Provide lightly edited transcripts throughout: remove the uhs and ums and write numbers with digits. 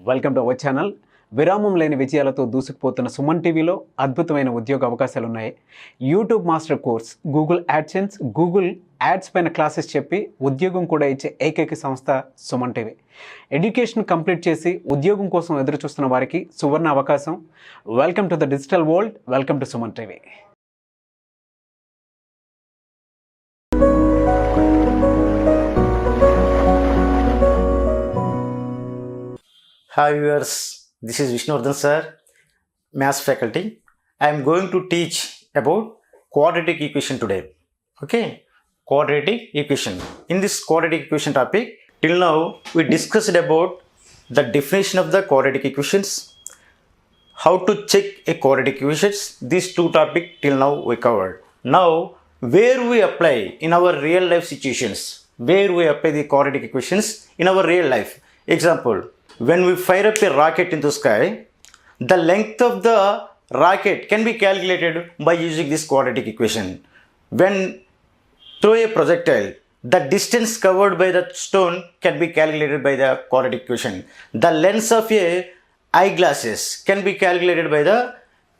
Welcome to our channel. విరామం లేని విజయాలతో దూసుకుపోతున్న సుమన్ టీవీలో అద్భుతమైన ఉద్యోగ అవకాశాలు ఉన్నాయి. YouTube master course, Google AdSense, Google ads పైన క్లాసెస్ చెప్పి ఉద్యోగం కూడా ఇచ్చే ఏకైక సంస్థ సుమన్ టీవీ. ఎడ్యుకేషన్ కంప్లీట్ చేసి ఉద్యోగం కోసం ఎదురు చూస్తున్న వారికి సువర్ణ అవకాశం. Welcome to the digital world. Welcome to Suman TV. Hi viewers, this is Vishnuvardhan sir, Maths faculty. I am going to teach about quadratic equation today. Okay, quadratic equation. In this quadratic equation topic, till now we discussed about the definition of the quadratic equations, how to check a quadratic equations. These two topics till now we covered. Now, where we apply in our real life situations, where we apply the quadratic equations in our real life. Example. When we fire up a rocket into the sky, the length of the rocket can be calculated by using this quadratic equation. When throw a projectile, the distance covered by the stone can be calculated by the quadratic equation. The length of a eyeglasses can be calculated by the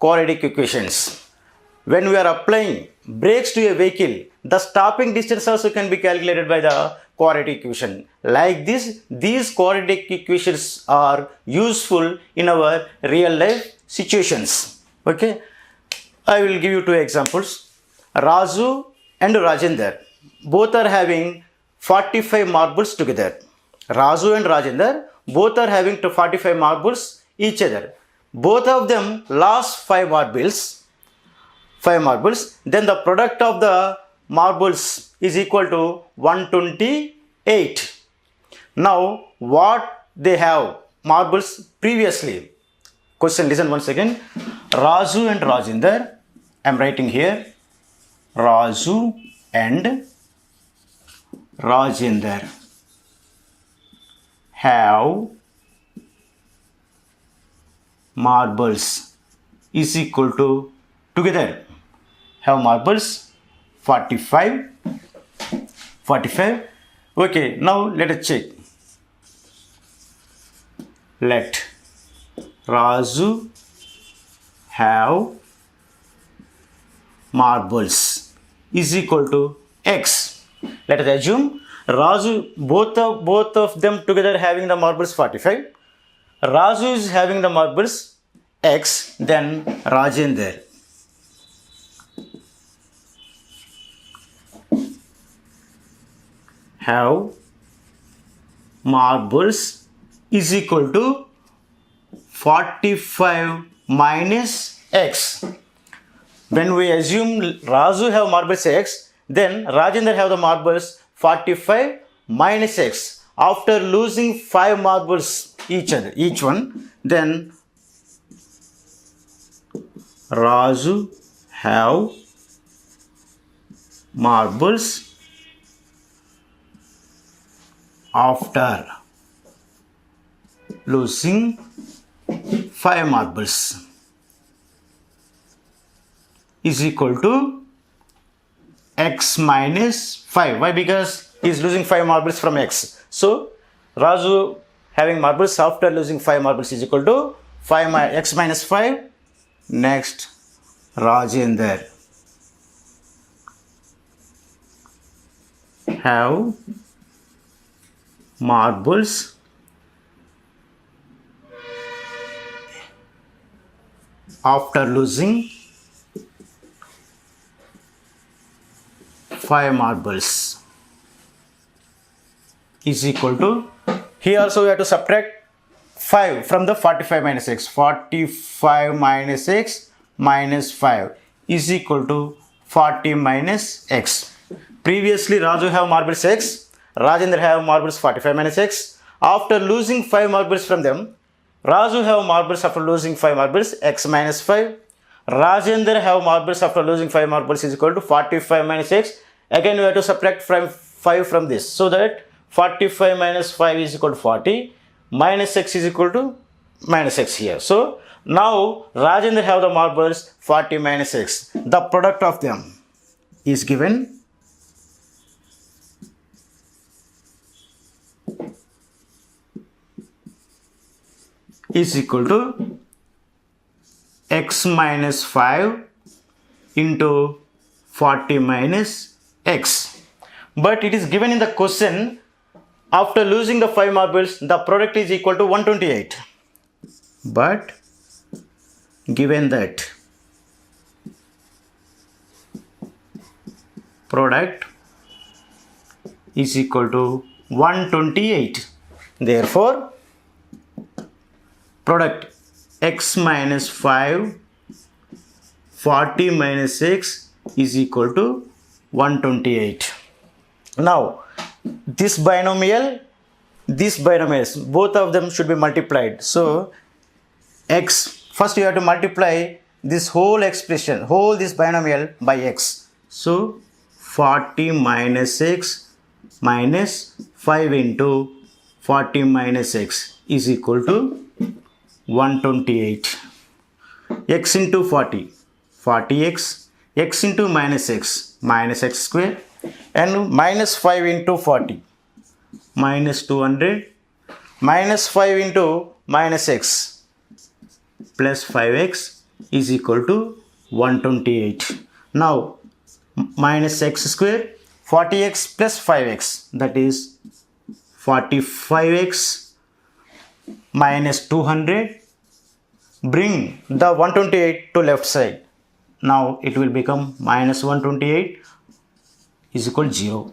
quadratic equations. When we are applying brakes to a vehicle, the stopping distance also can be calculated by the quadratic equation. Like this, these quadratic equations are useful in our real life situations. Okay, I will give you two examples. Raju and Rajendra both are having 45 marbles together. Raju and Rajendra both are having 45 marbles each other. Both of them lost 5 marbles. Then the product of the marbles is equal to 128. Now what they have marbles previously? Question, listen once again. Raju and Rajendra, I am writing here, Raju and Rajendra have marbles is equal to, together have marbles 45. Okay, now let us check. Let Raju have marbles is equal to X. Let us assume Raju, both of them together having the marbles 45. Raju is having the marbles X, then Rajendra have marbles is equal to 45 minus X. When we assume Raju have marbles X, then Rajendra have the marbles 45 minus X. After losing 5 marbles each one, then Raju have marbles after losing 5 marbles is equal to X minus 5. Why? Because he is losing 5 marbles from X. So Raju having marbles after losing 5 marbles is equal to X minus 5. Next, Rajendra have marbles after losing 5 marbles is equal to, here also we have to subtract 5 from the 45 minus X. 45 minus X minus 5 is equal to 40 minus X. Previously Raju have marbles X, Rajendra have marbles 45 minus X. After losing 5 marbles from them, Raju have marbles after losing 5 marbles X minus 5. Rajendra have marbles after losing 5 marbles is equal to 45 minus X. Again we have to subtract 5 from this, so that 45 minus 5 is equal to 40. Minus X is equal to minus X here. So now Rajendra have the marbles 40 minus X. The product of them is given is equal to x minus 5 into 40 minus x. But it is given in the question, after losing the 5 marbles, the product is equal to 128. But given that product is equal to 128, therefore product x minus 5 40 minus x is equal to 128. Now this binomials, both of them should be multiplied. So x, first you have to multiply this whole expression, this binomial by x. So 40 minus x minus 5 into 40 minus x is equal to 128. X into 40, 40x, x into minus x square, and minus 5 into 40, minus 200, minus 5 into minus x plus 5x is equal to 128. Now minus x square, 40x plus 5x, that is 45x minus 200, bring the 128 to left side. Now it will become minus 128 is equal to 0.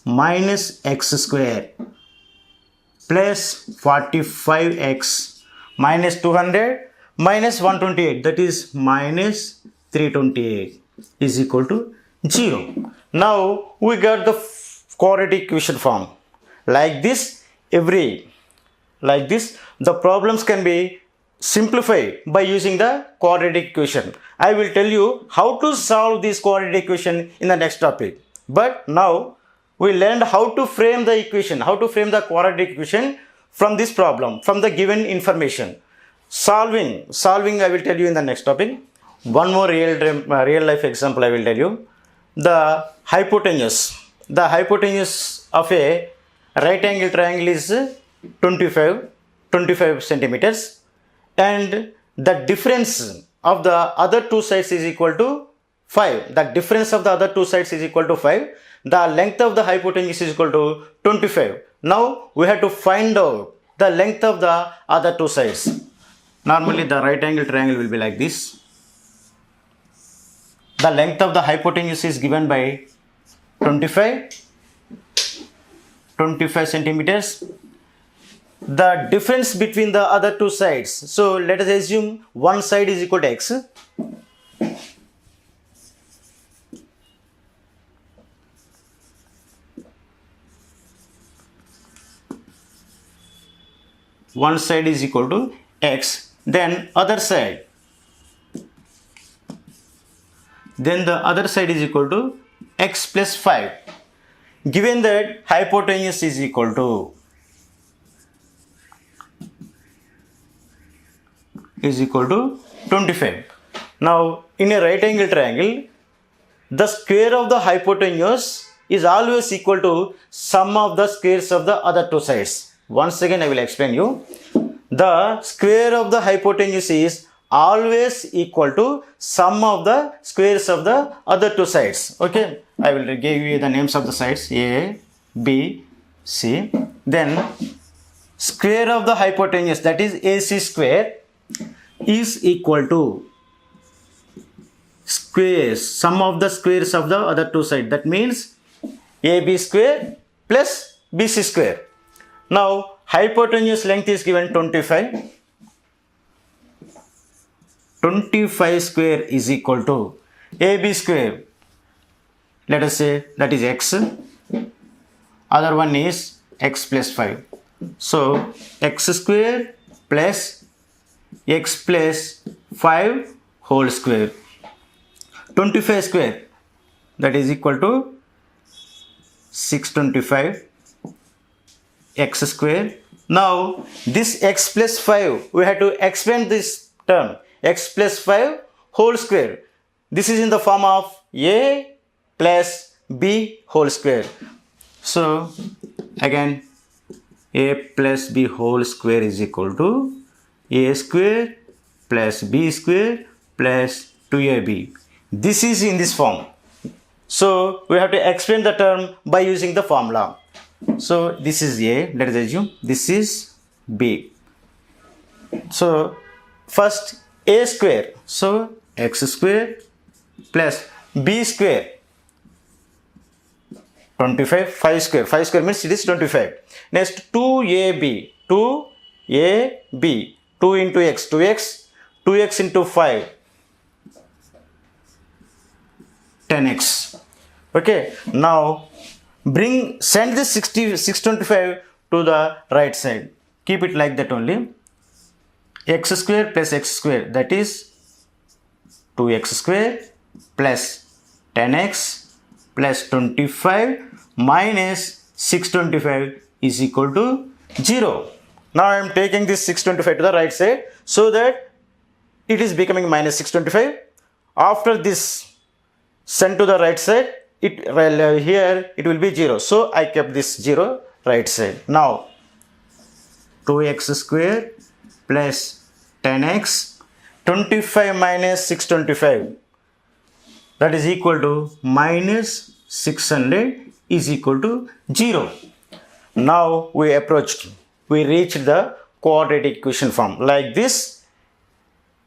Minus x square plus 45x minus 200 minus 128, that is minus 328 is equal to 0. Now we got the quadratic equation form. Like this, the problems can be simplified by using the quadratic equation. I will tell you how to solve this quadratic equation in the next topic. But now we learned how to frame the equation, how to frame the quadratic equation from this problem, from the given information. Solving I will tell you in the next topic. One more real life example I will tell you. The hypotenuse of a right angle triangle is 25 centimeters, and the difference of the other two sides is equal to 5. The difference of the other two sides is equal to 5. The length of the hypotenuse is equal to 25. Now we have to find out the length of the other two sides. Normally the right angle triangle will be like this. The length of the hypotenuse is given by 25 centimeters. The difference between the other two sides, so let us assume one side is equal to x. One side is equal to x, then the other side is equal to x plus 5. Given that hypotenuse is equal to 25. Now in a right angle triangle, the square of the hypotenuse is always equal to sum of the squares of the other two sides. Once again I will explain you. The square of the hypotenuse is always equal to sum of the squares of the other two sides. Okay, I will give you the names of the sides A, B, C. Then square of the hypotenuse, that is AC square, is equal to squares, sum of the squares of the other two sides. That means AB square plus BC square. Now hypotenuse length is given 25. 25 square is equal to AB square. Let us say that is x. Other one is x plus 5. So x square plus x plus 5 whole square. 25 square, that is equal to 625 x square. Now this x plus 5, we have to expand this term, x plus 5 whole square. This is in the form of a plus b whole square. So again a plus b whole square is equal to a square plus b square plus 2ab. This is in this form. So we have to explain the term by using the formula. So this is a, let us assume this is b. So first a square, so x square plus b square 25, 5 square, 5 square means it is 25. Next 2ab, 2ab, 2 into x, 2x, 2x into 5, 10x. Okay, now send this 625 to the right side. Keep it like that only. X square plus x square, that is 2x square plus 10x plus 25 minus 625 is equal to 0. Now I am taking this 625 to the right side so that it is becoming minus 625. After this sent to the right side, here it will be 0. So I kept this 0 right side. Now 2x square plus 10x, 25 minus 625, that is equal to minus 600 is equal to 0. Now we reached the quadratic equation form. Like this,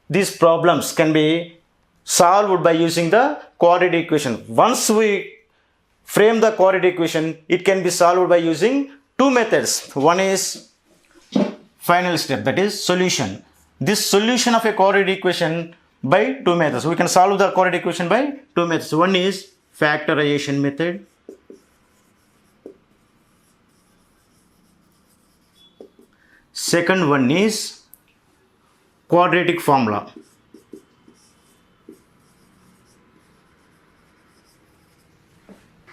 these problems can be solved by using the quadratic equation. Once we frame the quadratic equation, it can be solved by using two methods. One is final step, that is solution. This solution of a quadratic equation by two methods. We can solve the quadratic equation by two methods. One is factorization method. Second one is quadratic formula.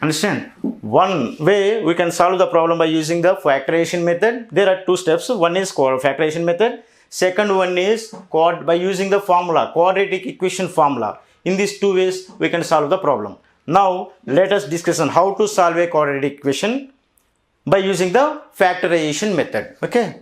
Understand? One way we can solve the problem by using the factorization method. There are two steps. One is factorization method. Second one is by using the formula, quadratic equation formula. In these two ways we can solve the problem. Now let us discuss on how to solve a quadratic equation by using the factorization method. Okay.